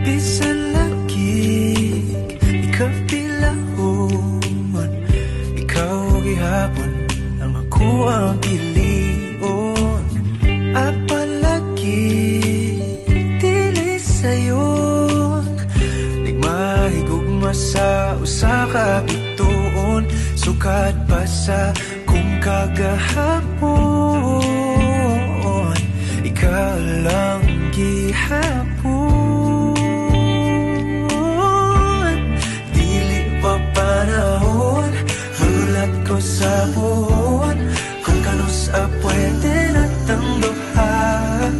Bisan lagi ikapilahon, ikaw gihapon ang ako ang pilion. Apalagi dili sayon, nagmahigugma sa usa ka bituon. Sukad pa sa kung kagahapon, ikaw lang gihapon. Dili pa panahon, magulat ko sa buwan, kung kanus pwede natang duha.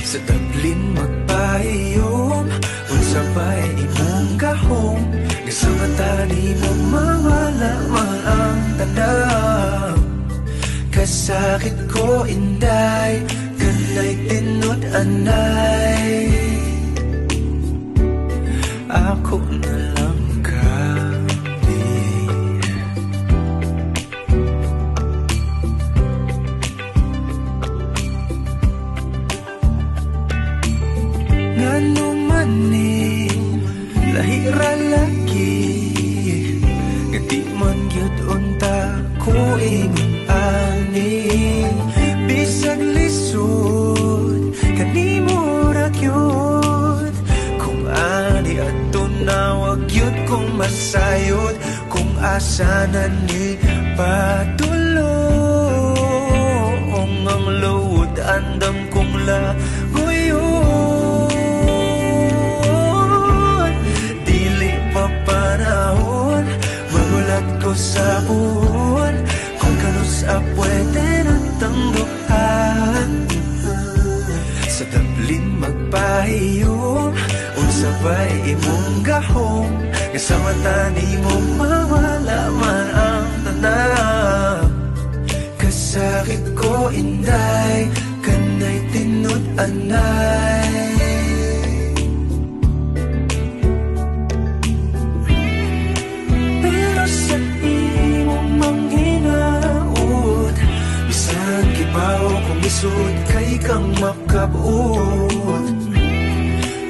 Sa tablin magpahiyom, unsa ba'y imong gahom, sa mata di mo mawala man ang tanaw. Kasakit ko inday, kanay tinod anay, ako na lang kami. Ngano man ni lahira lagi, ngati man gyud unta ko ingon ani. Bisag lisod kanimo ra gyud, kung ani adto na wag gyud kung masayod, kung asa na ni padulong ang load andam kong lagoyon. Dili pa panahon, magulat ko sa buwan, kung kanus pwede natang duhan. Sa tablin magpahiyom, unsa ba'y imong gahom, sa mata ni mo mawala man ang tanaw. Kasakit ko inday, kanay tinod anay, pero sa imong manghinaot, bisan kibaw kung isod kay kang makabuot.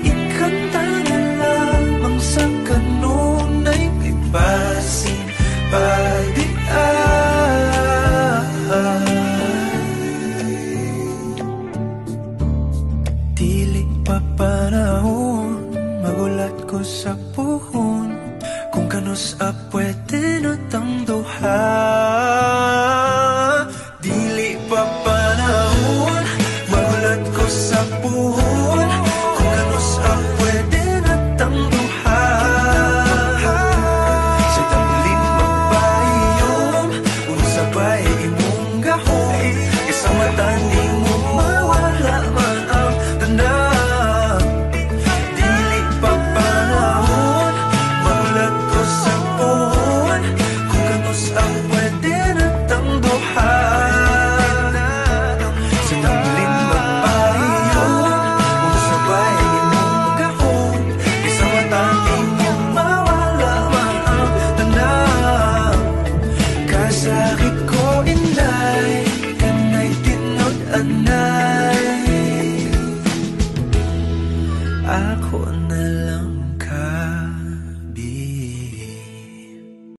Ikanta na lamang sa kanunay, may basin pagdiay. Dili pa panahon, magulat ko sa buhay,